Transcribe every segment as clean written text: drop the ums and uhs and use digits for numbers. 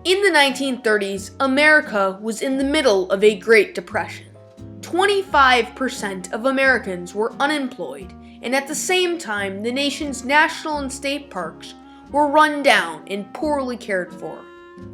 In the 1930s, America was in the middle of a Great Depression. 25% of Americans were unemployed, and at the same time, the nation's national and state parks were run down and poorly cared for.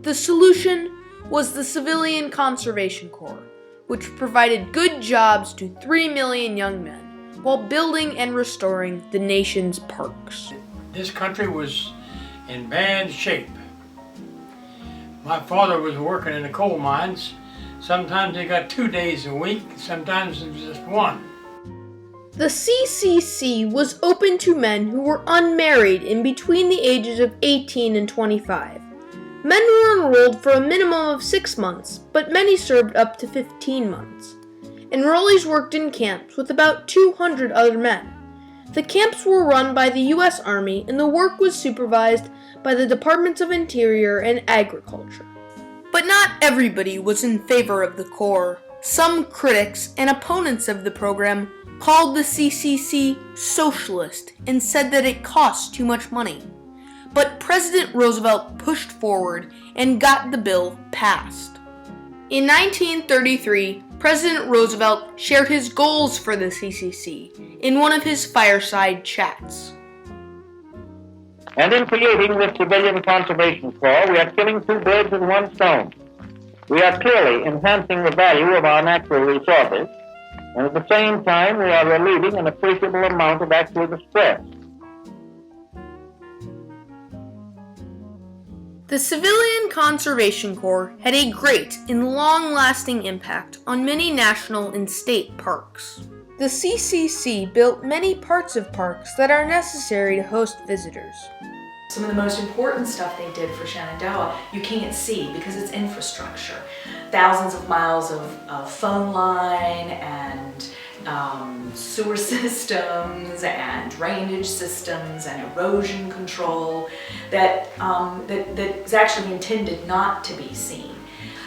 The solution was the Civilian Conservation Corps, which provided good jobs to 3 million young men while building and restoring the nation's parks. This country was in bad shape. My father was working in the coal mines. Sometimes they got 2 days a week, sometimes it was just one. The CCC was open to men who were unmarried in between the ages of 18 and 25. Men were enrolled for a minimum of 6 months, but many served up to 15 months. Enrollees worked in camps with about 200 other men. The camps were run by the U.S. Army, and the work was supervised by the Departments of Interior and Agriculture. But not everybody was in favor of the Corps. Some critics and opponents of the program called the CCC socialist and said that it cost too much money. But President Roosevelt pushed forward and got the bill passed. In 1933, President Roosevelt shared his goals for the CCC in one of his fireside chats. And in creating this Civilian Conservation Corps, we are killing two birds with one stone. We are clearly enhancing the value of our natural resources, and at the same time we are relieving an appreciable amount of actual distress. The Civilian Conservation Corps had a great and long-lasting impact on many national and state parks. The CCC built many parts of parks that are necessary to host visitors. Some of the most important stuff they did for Shenandoah you can't see because it's infrastructure. Thousands of miles of phone line and sewer systems and drainage systems and erosion control that is actually intended not to be seen.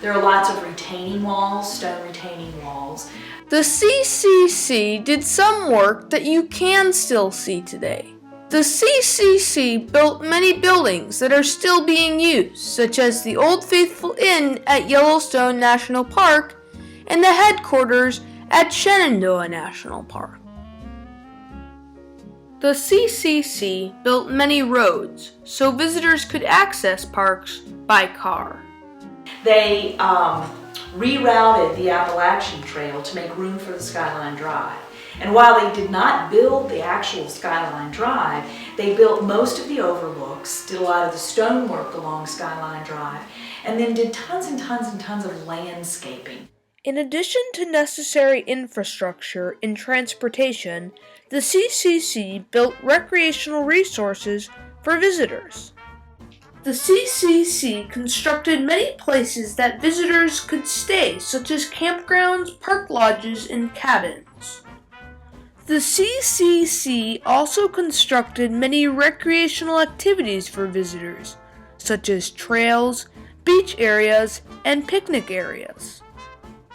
There are lots of retaining walls, stone retaining walls. The CCC did some work that you can still see today. The CCC built many buildings that are still being used, such as the Old Faithful Inn at Yellowstone National Park and the headquarters at Shenandoah National Park. The CCC built many roads so visitors could access parks by car. They rerouted the Appalachian Trail to make room for the Skyline Drive. And while they did not build the actual Skyline Drive, they built most of the overlooks, did a lot of the stonework along Skyline Drive, and then did tons and tons and tons of landscaping. In addition to necessary infrastructure and transportation, the CCC built recreational resources for visitors. The CCC constructed many places that visitors could stay, such as campgrounds, park lodges, and cabins. The CCC also constructed many recreational activities for visitors, such as trails, beach areas, and picnic areas.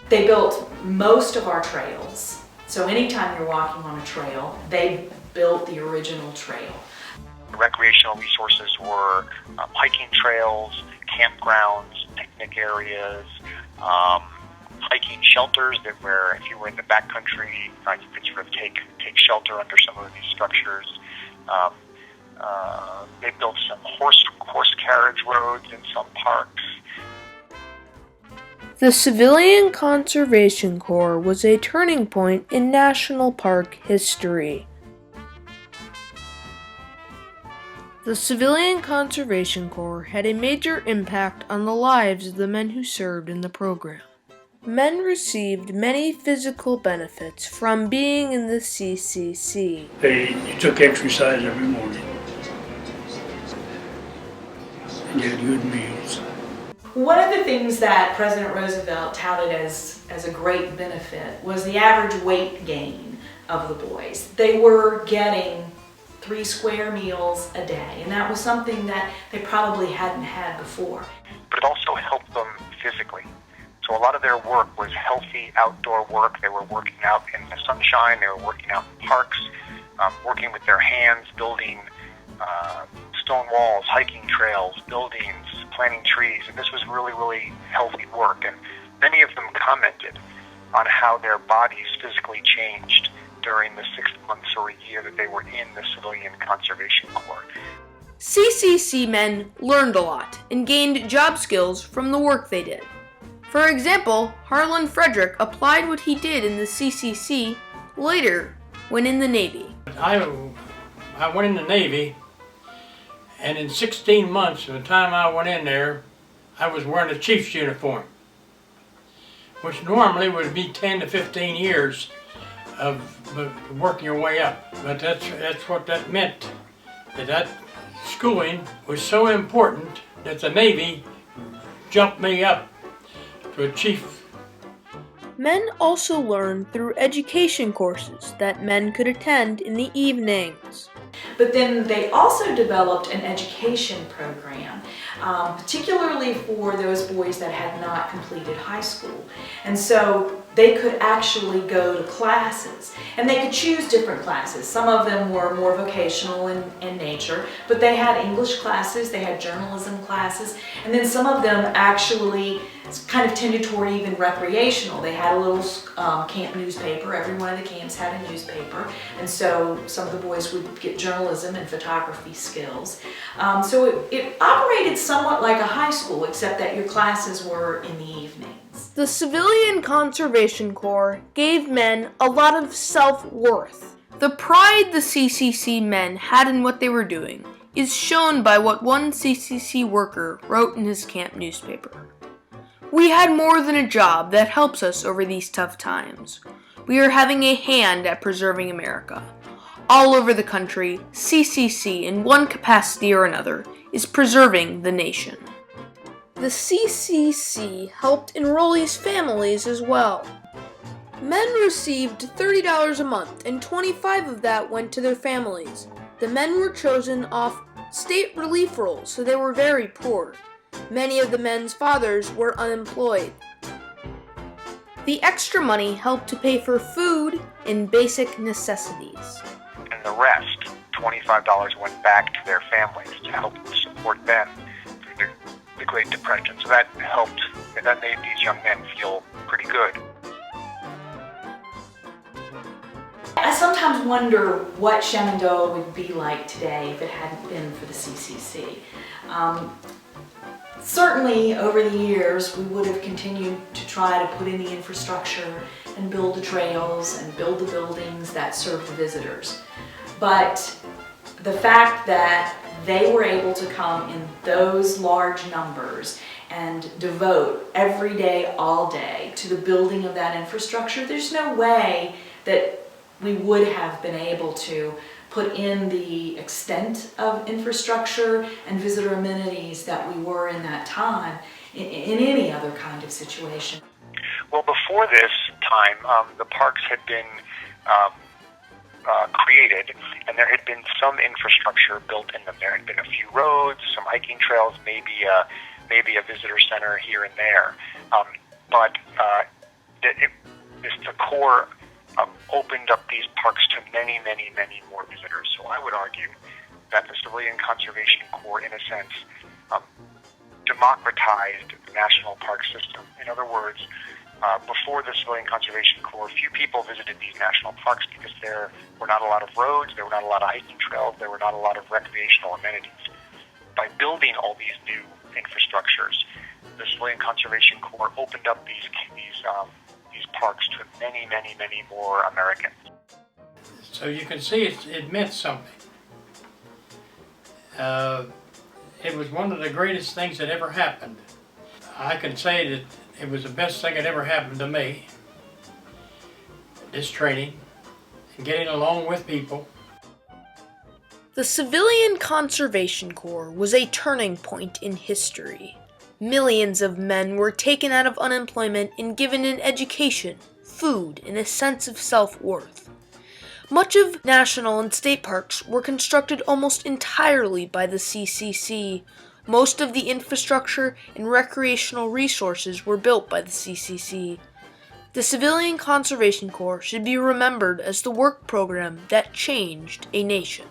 They built most of our trails, so anytime you're walking on a trail, they built the original trail. Recreational resources were hiking trails, campgrounds, picnic areas, hiking shelters that where if you were in the backcountry, you could sort of take shelter under some of these structures. They built some horse carriage roads in some parks. The Civilian Conservation Corps was a turning point in national park history. The Civilian Conservation Corps had a major impact on the lives of the men who served in the program. Men received many physical benefits from being in the CCC. You took exercise every morning and you had good meals. One of the things that President Roosevelt touted as a great benefit was the average weight gain of the boys. They were getting 3 square meals a day, and that was something that they probably hadn't had before. But it also helped them physically. So a lot of their work was healthy outdoor work. They were working out in the sunshine, they were working out in parks, working with their hands, building stone walls, hiking trails, buildings, planting trees, and this was really, really healthy work. And many of them commented on how their bodies physically changed during the 6 months or a year that they were in the Civilian Conservation Corps. CCC men learned a lot and gained job skills from the work they did. For example, Harlan Frederick applied what he did in the CCC later when in the Navy. I went in the Navy, and in 16 months from the time I went in there, I was wearing a chief's uniform, which normally would be 10 to 15 years of working your way up. But that's what that meant. That schooling was so important that the Navy jumped me up to a chief. Men also learned through education courses that men could attend in the evenings. But then they also developed an education program, particularly for those boys that had not completed high school. And so they could actually go to classes, and they could choose different classes. Some of them were more vocational in nature, but they had English classes, they had journalism classes, and then some of them actually kind of tended toward even recreational. They had a little camp newspaper. Every one of the camps had a newspaper, and so some of the boys would get journalism and photography skills. So it operated somewhat like a high school, except that your classes were in the evenings. The Civilian Conservation Corps gave men a lot of self-worth. The pride the CCC men had in what they were doing is shown by what one CCC worker wrote in his camp newspaper. "We had more than a job that helps us over these tough times. We are having a hand at preserving America. All over the country, CCC, in one capacity or another, is preserving the nation." The CCC helped enrollees' families as well. Men received $30 a month, and 25 of that went to their families. The men were chosen off state relief rolls, so they were very poor. Many of the men's fathers were unemployed. The extra money helped to pay for food and basic necessities. And the rest, $25, went back to their families to help support them through the Great Depression. So that helped, and that made these young men feel pretty good. I sometimes wonder what Shenandoah would be like today if it hadn't been for the CCC. Certainly, over the years, we would have continued to try to put in the infrastructure and build the trails and build the buildings that serve the visitors. But the fact that they were able to come in those large numbers and devote every day, all day, to the building of that infrastructure, there's no way that we would have been able to put in the extent of infrastructure and visitor amenities that we were in that time in any other kind of situation. Well, before this time, the parks had been created, and there had been some infrastructure built in them. There had been a few roads, some hiking trails, maybe a visitor center here and there. But the Corps opened up these parks to many, many, many more visitors. So I would argue that the Civilian Conservation Corps, in a sense, democratized the national park system. In other words, before the Civilian Conservation Corps, few people visited these national parks because there were not a lot of roads, there were not a lot of hiking trails, there were not a lot of recreational amenities. By building all these new infrastructures, the Civilian Conservation Corps opened up these parks to many, many, many more Americans. So you can see it meant something. It was one of the greatest things that ever happened. I can say that it was the best thing that ever happened to me. This training and getting along with people. The Civilian Conservation Corps was a turning point in history. Millions of men were taken out of unemployment and given an education, food, and a sense of self-worth. Much of national and state parks were constructed almost entirely by the CCC. Most of the infrastructure and recreational resources were built by the CCC. The Civilian Conservation Corps should be remembered as the work program that changed a nation.